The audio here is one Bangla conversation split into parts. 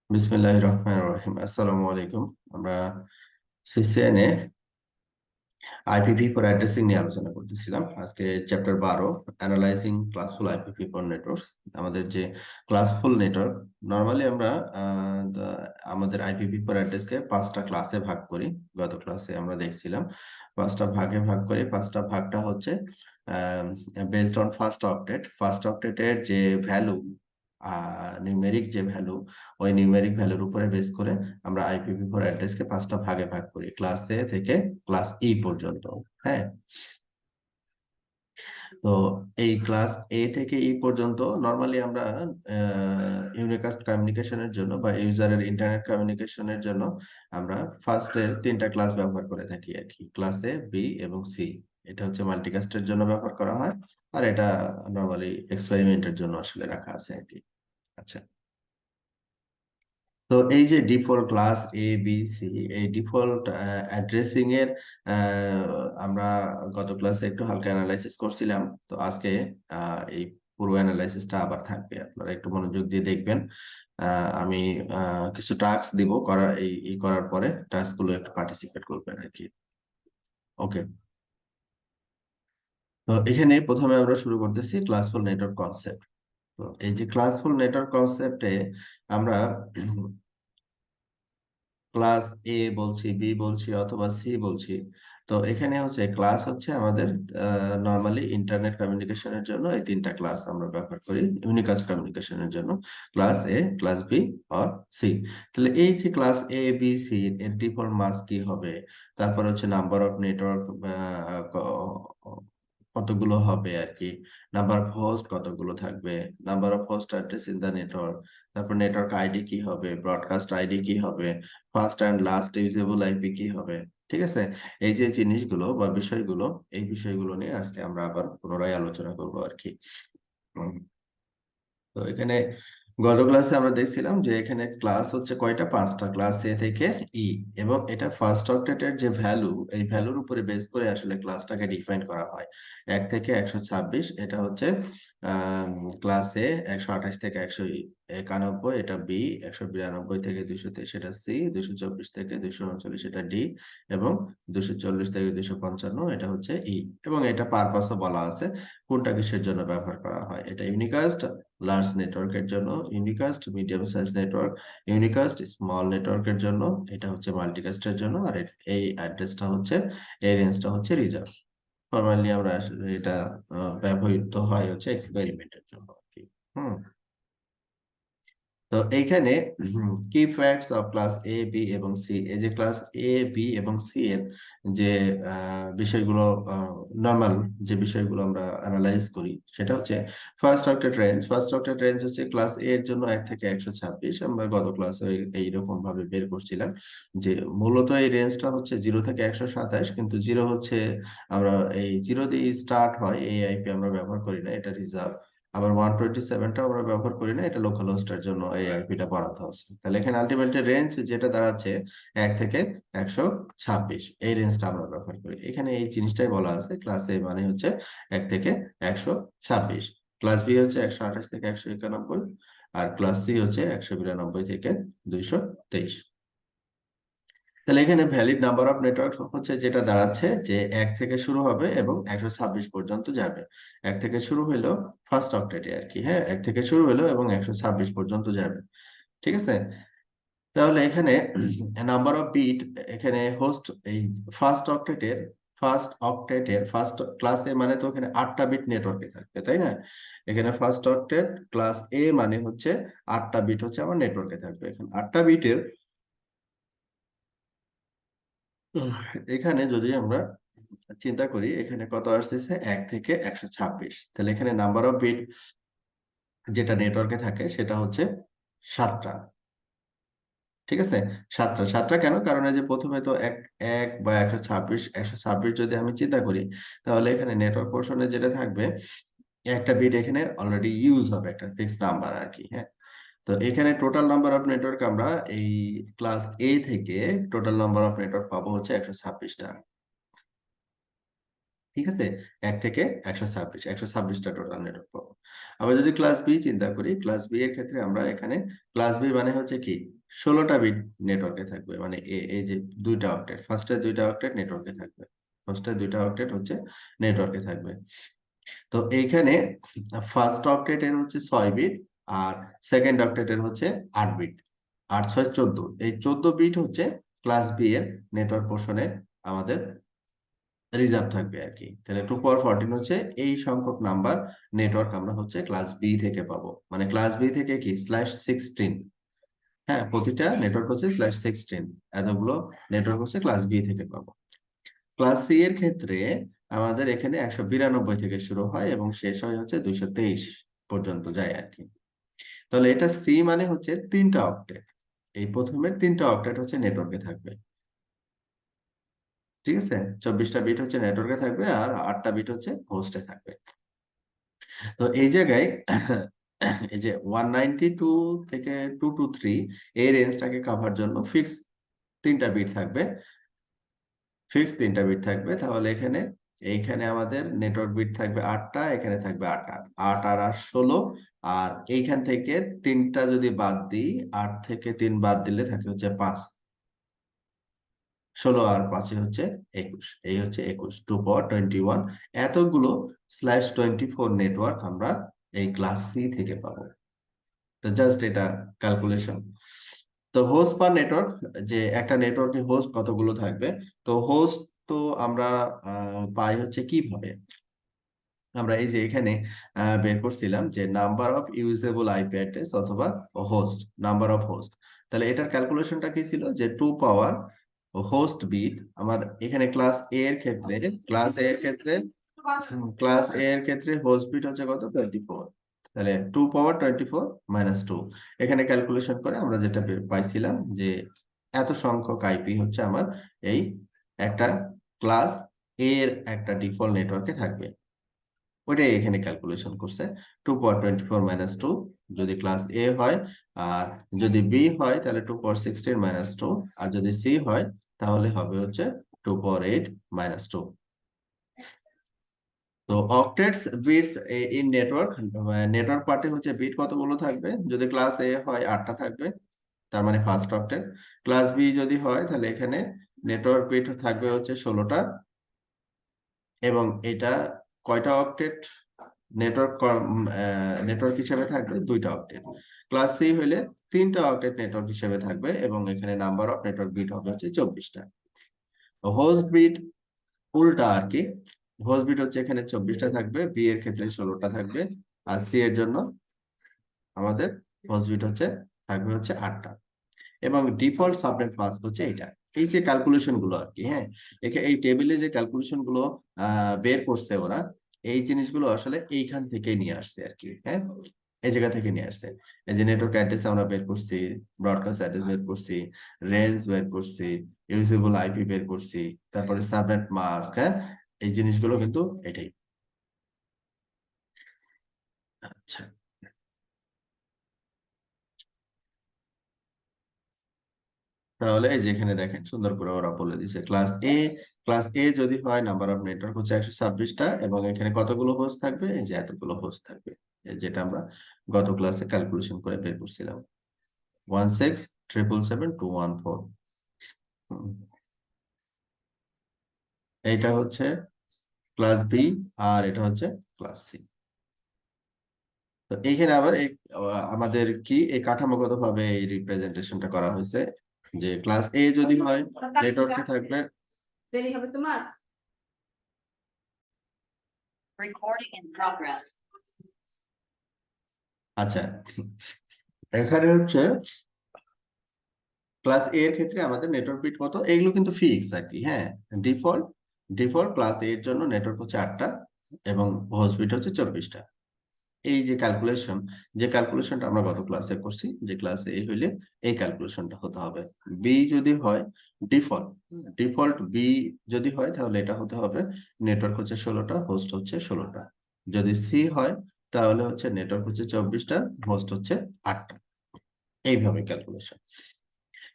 বিসমিল্লাহির রহমানির রহিম। আসসালামু আলাইকুম। আমরা সিসিএনএ IPv4 অ্যাড্রেসিং নিয়ে আলোচনা করতেছিলাম। আজকে chapter 12 analysing classful IPv4 network. আমাদের যে ক্লাসফুল নেটওয়ার্ক, নরমালি আমরা আমাদের IPv4 অ্যাড্রেসকে 5টা ক্লাসে ভাগ করি। গত ক্লাসে আমরা দেখছিলাম 5টা ভাগে ভাগ করি। 5টা ভাগটা হচ্ছে বেসড অন ফার্স্ট অক্টেটের যে ভ্যালু, নিউমেরিক যে ভ্যালু, ওই নিউমেরিক ভ্যালুর উপরে বেস করে আমরা IPv4 অ্যাড্রেসকে 5টা ভাগে ভাগ করি, ক্লাস এ থেকে ক্লাস ই পর্যন্ত। হ্যাঁ, তো এই ক্লাস এ থেকে ই পর্যন্ত নরমালি আমরা ইউনিকাস্ট কমিউনিকেশনের জন্য বা ইউজারের ইন্টারনেট কমিউনিকেশনের জন্য আমরা ফার্স্টের 3টা ক্লাস ব্যবহার করে থাকি আর কি, ক্লাস এ, বি এবং সি। এটা হচ্ছে মাল্টিকাস্টের জন্য ব্যবহার করা হয়, আর এটা নরমালি এক্সপেরিমেন্টের জন্য আসলে রাখা আছে আর কি। আচ্ছা, তো এই যে default class A B C, এই ডিফল্ট অ্যাড্রেসিং এর আমরা গত ক্লাসে একটু হালকা অ্যানালাইসিস করছিলাম। তো আজকে এই পুরো অ্যানালাইসিসটা আবার থাকবে, আপনারা একটু মনোযোগ দিয়ে দেখবেন। আমি কিছু টাস্ক দিব, করার এই করার পরে টাস্ক গুলো একটু পার্টিসিপেট করবেন আর কি। ওকে, তো এখানে প্রথমে আমরা শুরু করতেছি ক্লাসফুল নেটওয়ার্ক কনসেপ্ট। তো এই যে ক্লাসফুল নেটওয়ার্ক কনসেপ্টে আমরা ক্লাস এ বলছি, বি বলছি অথবা সি বলছি। তো এখানে হচ্ছে ক্লাস হচ্ছে আমাদের নর্মালি ইন্টারনেট কমিউনিকেশনের জন্য এই 3টা ক্লাস আমরা ব্যবহার করি, ইউনিকাস্ট কমিউনিকেশনের জন্য class A, class B R C. তাহলে এই যে ক্লাস এ বি সি এর ডিফল্ট মাস্ক কি হবে, তারপর হচ্ছে নাম্বার অফ নেটওয়ার্ক কতগুলো হবে আর কি, নাম্বার অফ হোস্ট কতগুলো থাকবে, number of host address in the network, তারপর নেটওয়ার্ক আইডি কি হবে, ব্রডকাস্ট আইডি কি হবে, first and last usable IP কি হবে। ঠিক আছে, এই যে জিনিসগুলো বা বিষয়গুলো, এই বিষয়গুলো নিয়ে আজকে আমরা আবার পুনরায় আলোচনা করবো আর কি। উম, তো এখানে গত ক্লাসে আমরা দেখছিলাম যে এখানে ক্লাস হচ্ছে কয়টা, 5টা, ক্লাস এ থেকে ই। এবং এটা ফার্স্ট অক্টেটের যে ভ্যালু, এই ভ্যালুর উপরে বেস করে আসলে ক্লাসটাকে ডিফাইন করা হয়। 1 থেকে 126 এটা হচ্ছে ক্লাস এ, 128 থেকে 191 এটা বি, 192 থেকে 223 এটা সি, 224 থেকে 239 এটা ডি, এবং 240 থেকে 255 এটা হচ্ছে ই। এবং এটা পারপাসও বলা আছে কোনটা কিসের জন্য ব্যবহার করা হয়। এটা ইউনিকাস্ট লার্জ নেটওয়ার্কের জন্য, unicast medium size network, unicast small নেটওয়ার্কের জন্য, এটা হচ্ছে মাল্টিকাস্টের জন্য, আর এই অ্যাড্রেসটা হচ্ছে, এই রেঞ্জটা হচ্ছে রিজার্ভ। ফরমালি আমরা আসলে এটা ব্যবহৃত হয় হচ্ছে এক্সপেরিমেন্টের জন্য আর কি। হুম, তো এইখানে কি facts of class A B এবং সি, এই যে ক্লাস এ বি এবং সি এর যে বিষয়গুলো, নর্মাল যে বিষয়গুলো আমরা অ্যানালাইজ করি, সেটা হচ্ছে ফার্স্ট অক্টেট রেঞ্জ হচ্ছে ক্লাস এ এর জন্য 1 থেকে 126। আমরা গত ক্লাসে এইরকম ভাবে বের করছিলাম যে মূলত এই রেঞ্জটা হচ্ছে 0 থেকে 127, কিন্তু জিরো হচ্ছে, আমরা এই জিরো দিয়ে স্টার্ট হয় এই আইপি আমরা ব্যবহার করি না, এটা রিজার্ভ। আবার 127টা আমরা ব্যবহার করি না, এটা লোকাল হোস্টের জন্য এই আইপিটা বরাদ্দ আছে। তাহলে এখানে আলটিমেটলি রেঞ্জ যেটা দাঁড়াচ্ছে 1 থেকে 126, এই রেঞ্জটা আমরা ব্যবহার করি। এখানে এই জিনিসটাই বলা আছে, ক্লাস এ মানে হচ্ছে 1 থেকে 126, ক্লাস বি হচ্ছে 128 থেকে 191, আর ক্লাস সি হচ্ছে 192 থেকে 223। তাহলে এখানে ভ্যালিড নাম্বার অফ নেটওয়ার্ক হচ্ছে যেটা দাঁড়াচ্ছে যে 1 থেকে শুরু হবে এবং 126 পর্যন্ত যাবে। 1 থেকে শুরু হইলো ফার্স্ট অক্টেটে আর কি। হ্যাঁ, 1 থেকে শুরু হইলো এবং 126 পর্যন্ত যাবে। ঠিক আছে, তাহলে এখানে নাম্বার অফ বিট, এখানে হোস্ট, এই ফার্স্ট অক্টেটের ফার্স্ট ক্লাস এ মানে তো এখানে 8টা বিট নেটওয়ার্কে থাকবে, তাই না? এখানে ফার্স্ট অক্টেট ক্লাস এ মানে হচ্ছে 8টা বিট হচ্ছে আমার নেটওয়ার্কে থাকবে। এখানে 8টা বিটের এখানে যদি আমরা চিন্তা করি, এখানে কত আসতেছে 1 থেকে 126, তাহলে এখানে নাম্বার অফ বিট যেটা নেটওয়ার্কে থাকে সেটা হচ্ছে 7টা। ঠিক আছে, 7টা। 7টা কেন, কারণ এই যে প্রথমে তো এক এক বা 126 যদি আমি চিন্তা করি, তাহলে এখানে নেটওয়ার্ক পোর্শনে যেটা থাকবে, একটা বিট এখানে অলরেডি ইউজ হবে, একটা ফিক্সড নাম্বার আর কি। হ্যাঁ, তো এখানে টোটাল নাম্বার অফ নেটওয়ার্ক আমরা এই ক্লাস এ থেকে টোটাল নাম্বার অফ নেটওয়ার্ক পাবো হচ্ছে 126টা। ঠিক আছে, 1 থেকে 126 টোটাল নেটওয়ার্ক পাবো। আবার যদি ক্লাস বি চিন্তা করি, ক্লাস বি এর ক্ষেত্রে আমরা এখানে ক্লাস বি মানে হচ্ছে কি, 16টা বিট নেটওয়ার্কে থাকবে, মানে এই যে দুইটা অক্টেট, ফার্স্টের দুইটা অক্টেট নেটওয়ার্কে থাকবে, ফার্স্টের দুইটা অক্টেট হচ্ছে নেটওয়ার্কে থাকবে। তো এইখানে ফার্স্ট অক্টেটের হচ্ছে 6 বিট, আর সেকেন্ড অক্টেটের হচ্ছে 8 বিট, 8 6 14, এই 14 বিট হচ্ছে ক্লাস বি এর নেটওয়ার্ক পোর্শনে আমাদের রিজার্ভ থাকবে আর কি। তাহলে 2 power 14 হচ্ছে এই সংখ্যক নাম্বার নেটওয়ার্ক আমরা হচ্ছে ক্লাস বি থেকে পাবো, মানে ক্লাস বি থেকে কি /16, হ্যাঁ প্রতিটা নেটওয়ার্ক হচ্ছে /16, এতগুলো নেটওয়ার্ক হচ্ছে ক্লাস বি থেকে পাবো। ক্লাস সি এর ক্ষেত্রে আমাদের এখানে 192 থেকে শুরু হয় এবং শেষ হয় হচ্ছে 223 পর্যন্ত যায় আর কি। তাহলে এটা সি মানে হচ্ছে 3টা অক্টেট, এই প্রথমের 3টা অক্টেট হচ্ছে নেটওয়ার্কে থাকবে, ঠিক আছে। 24টা বিট হচ্ছে নেটওয়ার্কে থাকবে আর 8টা বিট হচ্ছে হোস্টে থাকবে। তো এই জায়গায় এই যে 192 থেকে 223 এই রেঞ্জটাকে কাভার জন্য তিনটা বিট থাকবে, তিনটা বিট থাকবে। তাহলে এইখানে আমাদের নেটওয়ার্ক বিট থাকবে 8টা, এখানে থাকবে 8 8 8 আর 8 16, আর এইখান থেকে 3টা যদি বাদ দিই, 8 থেকে 3 বাদ দিলে থাকে হচ্ছে 5, 16 আর 5 হচ্ছে 21, এই হচ্ছে 21, 2 power 21। এতগুলো /24 নেটওয়ার্ক আমরা এই ক্লাস সি থেকে পাবো। তো জাস্ট এটা ক্যালকুলেশন। তো হোস্ট পার নেটওয়ার্ক, যে একটা নেটওয়ার্কে হোস্ট কতগুলো থাকবে, তো হোস্ট তো আমরা পাই হচ্ছে কিভাবে, আমরা এই যে এখানে বের করছিলাম যে number of usable IP address অথবা হোস্ট, নাম্বার অফ হোস্ট। তাহলে এটার ক্যালকুলেশনটা কি ছিল, যে 2 পাওয়ার হোস্ট বিট, আমার এখানে ক্লাস এ এর ক্ষেত্রে, হোস্ট বিট হচ্ছে কত, 24। তাহলে 2 power 24 - 2, এখানে ক্যালকুলেশন করে আমরা যেটা পাইছিলাম যে এত সংখ্যক আইপি হচ্ছে আমার এই একটা ক্লাস এর একটা ডিফল্ট নেটওয়ার্কে থাকবে, ওইটাই এখানে ক্যালকুলেশন করছে। 2 power 24 - 2 যদি ক্লাস এ হয়, আর যদি বি হয় তাহলে 2 power 16 - 2, আর যদি সি হয় তাহলে হবে হচ্ছে 2 power 8 - 2। তো অক্টেটস বিটস ইন নেটওয়ার্ক, নেটওয়ার্ক পার্টে হচ্ছে বিট কতগুলো থাকবে, যদি ক্লাস এ হয় 8টা থাকবে, তার মানে ফার্স্ট অক্টেট। ক্লাস বি যদি হয় তাহলে এখানে নেটওয়ার্ক বিট থাকবে হচ্ছে 16টা, এবং এটা কয়টা অক্টেট নেটওয়ার্ক নেটওয়ার্ক হিসেবে থাকবে, 2টা অক্টেট। ক্লাস সি হইলে 3টা অক্টেট নেটওয়ার্ক হিসেবে থাকবে, এবং এখানে নাম্বার অফ নেটওয়ার্ক বিট হবে হচ্ছে 24টা। হোস্ট বিট উল্টা আর কি, হোস্ট বিট হচ্ছে এখানে 24টা থাকবে, বি এর ক্ষেত্রে 16টা থাকবে, আর সি এর জন্য আমাদের হোস্ট বিট থাকবে হচ্ছে 8টা। এবং ডিফল্ট সাবনেট মাস্ক হচ্ছে এটা। এই যে ক্যালকুলেশন গুলো আর কি, হ্যাঁ এই টেবিলে যে ক্যালকুলেশন গুলো বের করছে ওরা, এই জিনিসগুলো আসলে এইখান থেকে নিয়ে আসছে আর কি, হ্যাঁ এই জায়গা থেকে নিয়ে আসছে। এই যে নেটওয়ার্ক অ্যাড্রেস আমরা বের করছি, ব্রডকাস্ট অ্যাড্রেস বের করছি, রেঞ্জ বের করছি, ইউজেবল আইপি বের করছি, তারপরে সাবনেট মাস্ক, হ্যাঁ এই জিনিসগুলো কিন্তু এটাই। আচ্ছা, তাহলে এই যে এখানে দেখেন সুন্দর করে ওরা বলে দিছে, ক্লাস এ যদি হয় নাম্বার অফ নেটওয়ার্ক হচ্ছে 126টা, এবং এখানে কতগুলো হোস্ট থাকবে, এই যে এতগুলো হোস্ট থাকবে, যেটা আমরা গত ক্লাসে ক্যালকুলেশন করে বের করছিলাম, 16 777 214। এইটা হচ্ছে ক্লাস বি, আর এটা হচ্ছে ক্লাস সি। তো এইখানে আবার আমাদের কি এই কাঠামোগত ভাবে এই রিপ্রেজেন্টেশনটা করা হয়েছে, যে ক্লাস এ যদি হয় নেটওয়ার্কে থাকবে, দেরি হবে তোমার। আচ্ছা, এখানে হচ্ছে ক্লাস এ এর ক্ষেত্রে আমাদের নেটওয়ার্ক বিট কত, এগুলো কিন্তু ফিক্স আর কি, হ্যাঁ ডিফল্ট ডিফল্ট ক্লাস এ এর জন্য নেটওয়ার্ক হচ্ছে 8টা, এবং হোস্ট বিট হচ্ছে 24টা। এই যে ক্যালকুলেশনটা আমরা গত ক্লাসে করছি, যে ক্লাসে এ হইলে এই ক্যালকুলেশনটা হতে হবে। বি যদি হয় ডিফল্ট ডিফল্ট বি যদি হয় তাহলে এটা হতে হবে, নেটওয়ার্ক হচ্ছে 16টা, হোস্ট হচ্ছে 16টা। যদি সি হয় তাহলে হচ্ছে নেটওয়ার্ক হচ্ছে 24টা, হোস্ট হচ্ছে 8টা। এইভাবে ক্যালকুলেশন।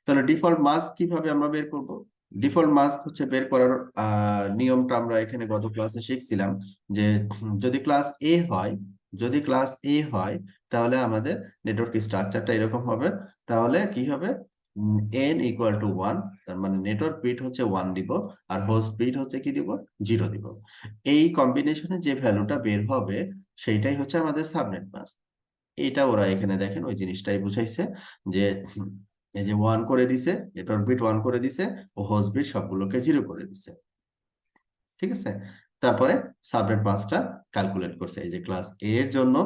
তাহলে ডিফল্ট মাস্ক কিভাবে আমরা বের করব, ডিফল্ট মাস্ক হচ্ছে বের করার নিয়মটা আমরা এখানে গত ক্লাসে শিখছিলাম, যে যদি ক্লাস এ হয় যদি ক্লাস এ হয় তাহলে আমাদের নেটওয়ার্ক স্ট্রাকচারটা এরকম হবে। তাহলে কি হবে, n ইকুয়াল টু 1, তার মানে নেটওয়ার্ক বিট হচ্ছে 1 দিব, আর হোস্ট বিট হচ্ছে কি দিব, 0 দিব। এই কম্বিনেশনে যে ভ্যালুটা বের হবে সেইটাই হচ্ছে আমাদের সাবনেট মাস্ক। এটা ওরা এখানে দেখেন ওই জিনিসটাই বুঝাইছে যে এই যে 1 করে দিছে, নেটওয়ার্ক বিট 1 করে দিছে, ও হোস্ট বিট সবগুলোকে 0 করে দিছে। ঠিক আছে, তারপরে সাবনেট মাস্কটা ক্যালকুলেট করছে। এই যে ক্লাস এ এর জন্য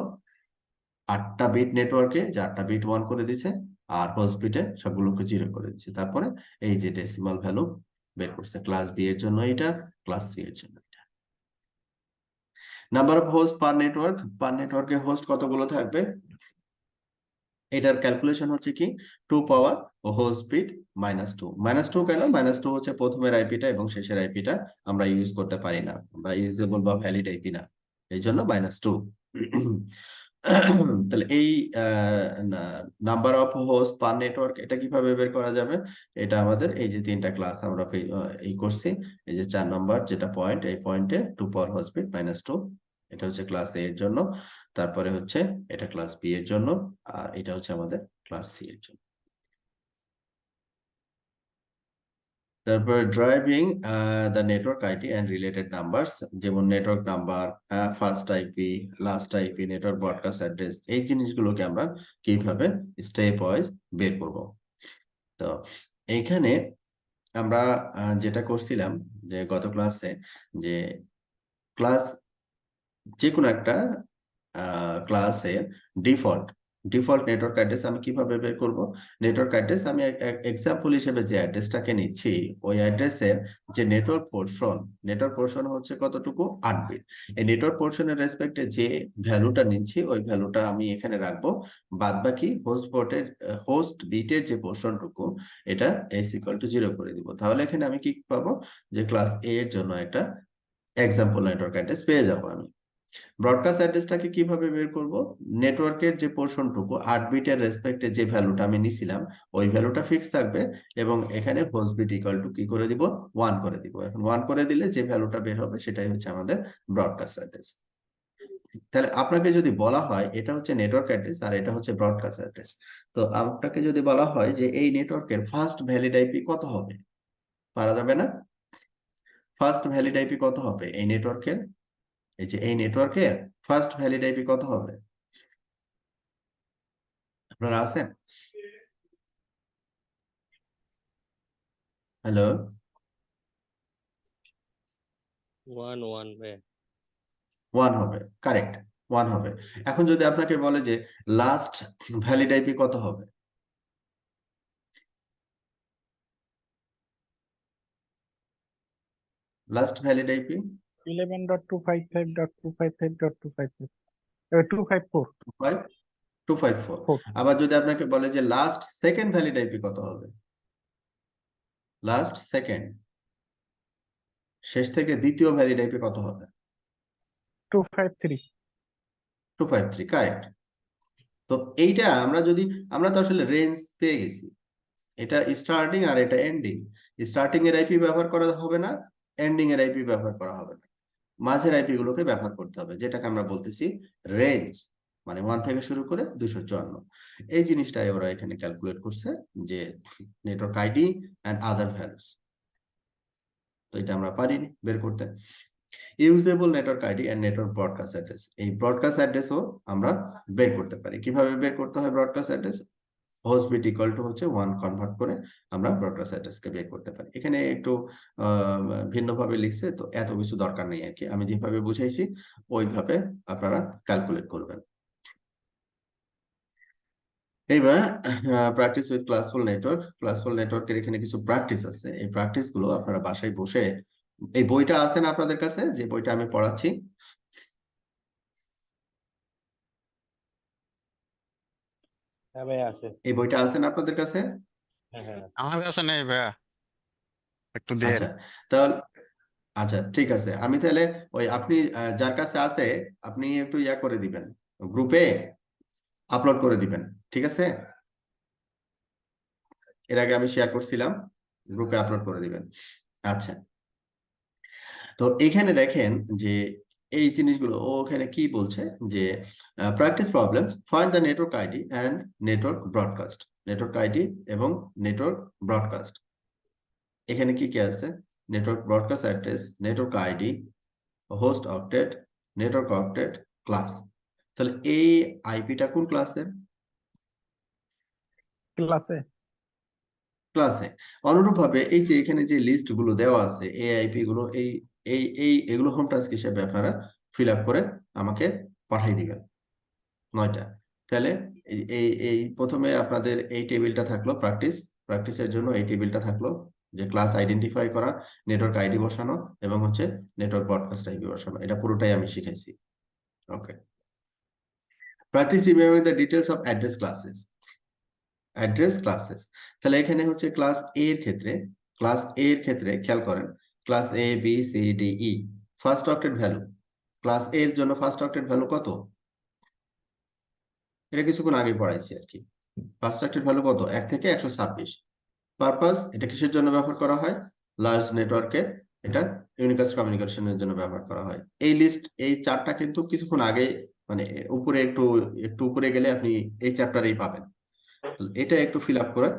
8টা বিট নেটওয়ার্কে যে 8টা বিট 1 করে দিছে, আর হোস্ট বিটে সবগুলোকে 0 করে দিচ্ছে। তারপরে এই যে ডেসিমাল ভ্যালু বের করছে, ক্লাস বি এর জন্য এটা, ক্লাস সি এর জন্য এটা। নাম্বার অফ হোস্ট পার নেটওয়ার্কে হোস্ট কতগুলো থাকবে, এটার ক্যালকুলেশন হচ্ছে কি 2 পাওয়ার ও হোস্ট বিট -2। -2 কেন, -2 হচ্ছে প্রথমের আইপিটা এবং শেষের আইপিটা আমরা ইউজ করতে পারি না, বা ইউজেবল বা ভ্যালিড আইপি না, এই জন্য -2। তাহলে এই number of host per network এটা কিভাবে বের করা যাবে, এটা আমাদের এই যে 3টা ক্লাস আমরা এই করছি, এই যে 4 নম্বর যেটা পয়েন্ট, এই পয়েন্টে 2 পাওয়ার হোস্ট বিট -2, এটা হচ্ছে ক্লাস এ এর জন্য। তারপরে হচ্ছে এটা ক্লাস বি এর জন্য, আর এটা হচ্ছে আমাদের ক্লাস সি এর জন্য। তারপরে driving the network ID and related numbers, যেমন network number, first IP, last IP, network broadcast address, এই জিনিসগুলোকে আমরা কিভাবে স্টেপ ওয়াইজ বের করব। তো এইখানে আমরা যেটা করছিলাম যে গত ক্লাসে, যে ক্লাস যে কোনো একটা ক্লাসের ডিফল্ট ডিফল্ট নেটওয়ার্ক অ্যাড্রেস আমি কিভাবে বের করব। নেটওয়ার্ক অ্যাড্রেস আমি এক্সাম্পল হিসেবে যে অ্যাড্রেসটাকে নিচ্ছি, ওই অ্যাড্রেসের যে নেটওয়ার্ক পোর্শন হচ্ছে কতটুকু, 8 বিট। এই নেটওয়ার্ক পোর্শনের রেসপেক্টে যে ভ্যালুটা নিচ্ছি ওই ভ্যালুটা আমি এখানে রাখবো, বাদ বাকি হোস্ট বিটের যে পোর্শনটুকু, এটা এস ইকুয়াল টু 0 করে দিব। তাহলে এখানে আমি কি পাবো, যে ক্লাস এ এর জন্য একটা এক্সাম্পল নেটওয়ার্ক অ্যাড্রেস পেয়ে যাবো আমি। ব্রডকাস্ট অ্যাড্রেসটাকে কিভাবে বের করব, নেটওয়ার্কের যে পোর্শনটুকু 8 বিটের রেসপেক্টে যে ভ্যালুটা আমি নিছিলাম ওই ভ্যালুটা ফিক্স থাকবে, এবং এখানে হোস্ট বিট ইকুয়াল টু কি করে দিব, 1 করে দিব। এখন 1 করে দিলে যে ভ্যালুটা বের হবে সেটাই হচ্ছে আমাদের ব্রডকাস্ট অ্যাড্রেস। তাহলে আপনাকে যদি বলা হয় এটা হচ্ছে নেটওয়ার্ক অ্যাড্রেস আর এটা হচ্ছে ব্রডকাস্ট অ্যাড্রেস, তো আপনাকে যদি বলা হয় যে এই নেটওয়ার্কের ফার্স্ট ভ্যালিড আইপি কত হবে, পারা যাবে না? ফার্স্ট ভ্যালিড আইপি কত হবে এই নেটওয়ার্কের, এই যে এই নেটওয়ার্কের ফার্স্ট ভ্যালিড আইপি কত হবে, আপনারা আছেন? হ্যালো? 1 1 হবে, কারেক্ট, 1 হবে। এখন যদি আপনাকে বলে যে লাস্ট ভ্যালিড আইপি কত হবে, লাস্ট ভ্যালিড আইপি 11.255.255.254 254। আবার যদি আপনাকে বলে যে লাস্ট সেকেন্ড ভ্যালিড আইপি কত হবে, লাস্ট সেকেন্ড, শেষ থেকে দ্বিতীয় ভ্যালিড আইপি কত হবে, 253 253, কারেক্ট। তো এইটা আমরা তো আসলে রেঞ্জ পেয়ে গেছি, এটা স্টার্টিং আর এটা এন্ডিং। স্টার্টিং এর আইপি ব্যবহার করা হবে না, এন্ডিং এর আইপি ব্যবহার করা হবে না, মাঝের আইপি গুলোকে ব্যবহার করতে হবে, যেটাকে আমরা বলতেছি রেঞ্জ, মানে 1 থেকে শুরু করে 254। এই জিনিসটাই ওরা এখানে ক্যালকুলেট করছে, যে network ID and other values. তো এটা আমরা পারিনি বের করতে। Usable network ID and network broadcast address, এই ব্রডকাস্ট অ্যাড্রেসও আমরা বের করতে পারি। কিভাবে বের করতে হয় broadcast address, host bit equal to হচ্ছে 1 কনভার্ট করে আমরা ব্রডকাস্ট অ্যাড্রেসকে বের করতে পারি। এখানে একটু ভিন্নভাবে লিখছে, তো এত কিছু দরকার নেই আর কি, আমি যেভাবে বুঝাইছি ওইভাবে আপনারা ক্যালকুলেট করবেন। এইবার প্র্যাকটিস উইথ ক্লাসফুল নেটওয়ার্কের এখানে কিছু প্র্যাকটিস আছে, এই প্র্যাকটিস গুলো আপনারা বাসায় বসে, এই বইটা আছে না আপনাদের কাছে, যে বইটা আমি পড়াচ্ছি, হ্যাঁ ভাই আছে। এই বইটা আছে না আপনাদের কাছে? হ্যাঁ হ্যাঁ আছে। আমার কাছে নেই ভাইয়া, একটু দেন। আচ্ছা, তাহলে আচ্ছা ঠিক আছে, আমি তাহলে ওই আপনি যার কাছে আছে আপনি একটু ইয়া করে দিবেন, গ্রুপে আপলোড করে দিবেন, ঠিক আছে? এর আগে আমি শেয়ার করছিলাম, গ্রুপে আপলোড করে দিবেন। আচ্ছা, তো এখানে দেখেন যে এই জিনিসগুলো ও ওখানে কি বলছে যে practice problems, find the network ID and network broadcast. Network ID এবং নেটওয়ার্ক ব্রডকাস্ট, এখানে কি কি আছে? Network broadcast address, network ID, host octet, network octet, class. তাহলে এই আইপিটা কোন ক্লাসের? ক্লাসে। ক্লাসে। অনুরূপভাবে এই যে এখানে যে লিস্ট গুলো দেওয়া আছে এআইপি গুলো, এই এই এই এগুলো হোম টাস্ক হিসেবে আপনারা ফিল আপ করে আমাকে পাঠিয়ে দিবেন 9টা। তাহলে এই এই এই প্রথমে আপনাদের এই টেবিলটা থাকলো প্র্যাকটিসের জন্য, এই টেবিলটা থাকলো যে ক্লাস আইডেন্টিফাই করা, নেটওয়ার্ক আইডি বসানো এবং হচ্ছে নেটওয়ার্ক ব্রডকাস্ট আইডি বসানো। এটা পুরোটাই আমি শিখাইছি। Okay, practice remembering the details of address classes. Address classes, তাহলে এখানে হচ্ছে ক্লাস এ এর ক্ষেত্রে খেয়াল করেন, class A B C D E, first octet value. Class A এর জন্য ফার্স্ট অক্টেট ভ্যালু কত? এটা কিছুক্ষণ আগে পড়াইছি আর কি। ফার্স্ট অক্টেট ভ্যালু কত? 1 থেকে 126। পারপাস, এটা কিসের জন্য ব্যবহার করা হয়? লার্জ নেটওয়ার্কে এটা ইউনিকাস্ট কমিউনিকেশনের জন্য ব্যবহার করা হয়। এই লিস্ট, এই চারটা কিন্তু কিছুক্ষণ আগে, মানে উপরে একটু একটু উপরে গেলে আপনি এই চ্যাপ্টারেই পাবেন। এটা একটু ফিল আপ করে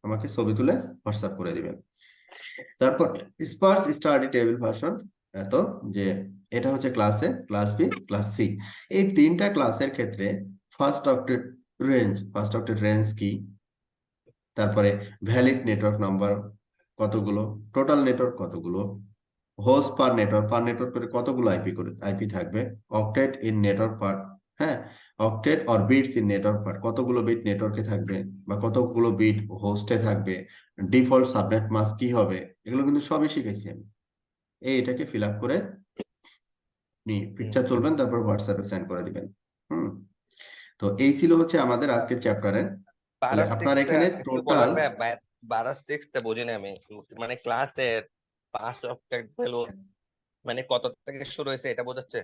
আমাকে ছবি তুলে হোয়াটসঅ্যাপ করে দিবেন। তারপর স্পার্স স্টাডি টেবিল ভার্সন, এত যে এটা হচ্ছে class A, class B, class C. এই তিনটা ক্লাসের ক্ষেত্রে ফার্স্ট অক্টেট রেঞ্জ কি, তারপরে ভ্যালিড নেটওয়ার্ক নাম্বার কতগুলো, টোটাল নেটওয়ার্ক কতগুলো, হোস্ট পার নেটওয়ার্ক করে কতগুলো আইপি থাকবে, অক্টেট ইন নেটওয়ার্ক পার্ট, হ্যাঁ, octet or bits in network part, কতগুলো বিট নেটওয়ার্কে থাকবে বা কতগুলো বিট হোস্টে থাকবে, ডিফল্ট সাবনেট মাস্ক কি হবে, এগুলো কিন্তু সবই শিখাইছি আমি। এটাকে ফিল আপ করে পিকচার তুলবেন, তারপর হোয়াটসঅ্যাপে সেন্ড করে দিবেন। তো এই ছিল হচ্ছে আমাদের আজকের চ্যাপ্টারে। তাহলে আপনার এখানে টোটাল 12/6 বুঝি না আমি, মানে ক্লাসের পাঁচ অক্টেট ভ্যালু মানে কত থেকে শুরু হয়েছে এটা বোঝাচ্ছে?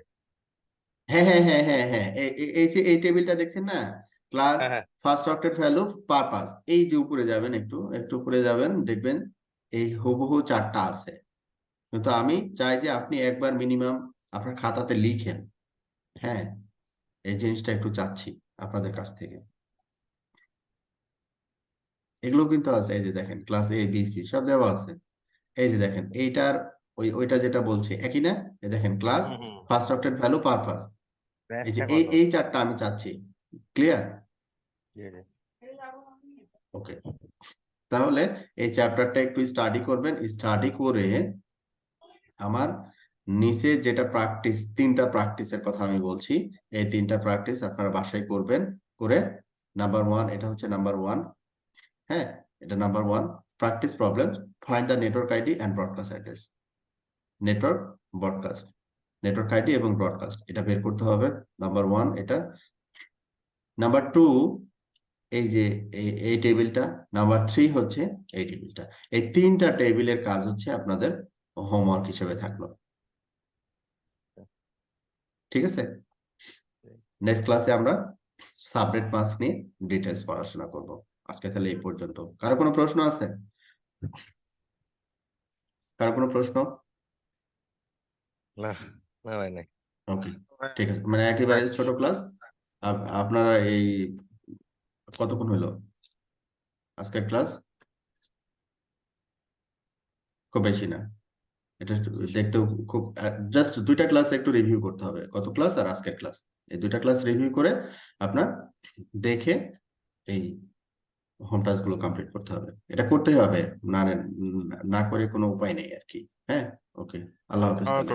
হ্যাঁ হ্যাঁ হ্যাঁ হ্যাঁ হ্যাঁ, এই যে এই টেবিলটা দেখছেন না, ক্লাস হ্যাঁ হ্যাঁ ফার্স্ট অক্টেট ভ্যালু পারপাস, এই যে উপরে যাবেন, একটু একটু উপরে যাবেন, দেখবেন এই হুবহু চারটা আছে। কিন্তু আমি চাই যে আপনি একবার মিনিমাম আপনার খাতাতে লিখেন। হ্যাঁ, এই জিনিসটা একটু চাচ্ছি আপনাদের কাছ থেকে। এগুলো কিন্তু আছে, এই যে দেখেন ক্লাস এ বি সি সব দেওয়া আছে। এই যে দেখেন এইটার ওইটা যেটা বলছে একই না, এই দেখেন ক্লাস হুম হুম ফার্স্ট অক্টেট ভ্যালু পারপাস, এই যে ব্যাচটা এই কত? এই চারটা আমি চাচ্ছি। ক্লিয়ার? জি জি। ওকে, তাহলে এই চ্যাপ্টারটা একটু স্টাডি করবেন, স্টাডি করে আমার নিচে যেটা তিনটা প্র্যাকটিসের কথা আমি বলছি, এই তিনটা প্র্যাকটিস আপনারা বাসায় করবেন। করে নাম্বার 1, এটা হচ্ছে নাম্বার 1, হ্যাঁ, এটা number 1, practice problem, find the network ID and broadcast address. Network broadcast, network ID এবং ব্রডকাস্ট, এটা বের করতে হবে। নাম্বার 1 এটা। নাম্বার 2 এই যে এই টেবিলটা। নাম্বার 3 হচ্ছে এই টেবিলটা। এই তিনটা টেবিলের কাজ হচ্ছে আপনাদের হোমওয়ার্ক হিসেবে থাকলো। ঠিক আছে, নেক্সট ক্লাসে আমরা সাবনেট মাস্ক নিয়ে ডিটেলস পড়াশোনা করব। আজকে তাহলে এই পর্যন্ত। কারো কোনো প্রশ্ন আছে? কারো কোনো প্রশ্ন? না না ভাই নাই। ওকে, ঠিক আছে, মানে একেবারে ছোট ক্লাস। আপনারা এই কতক্ষণ হলো আজকের ক্লাস? খুব বেশি না, এটা দেখতেও খুব, জাস্ট 2টা ক্লাস একটু রিভিউ করতে হবে, কত ক্লাস আর আজকের ক্লাস, এই 2টা ক্লাস রিভিউ করে আপনার দেখে এই হোম টাস্ক গুলো কমপ্লিট করতে হবে। এটা করতেই হবে, না না করে কোনো উপায় নেই আর কি। হ্যাঁ, ওকে, আল্লাহ হাফেজ ওকে তাহলে।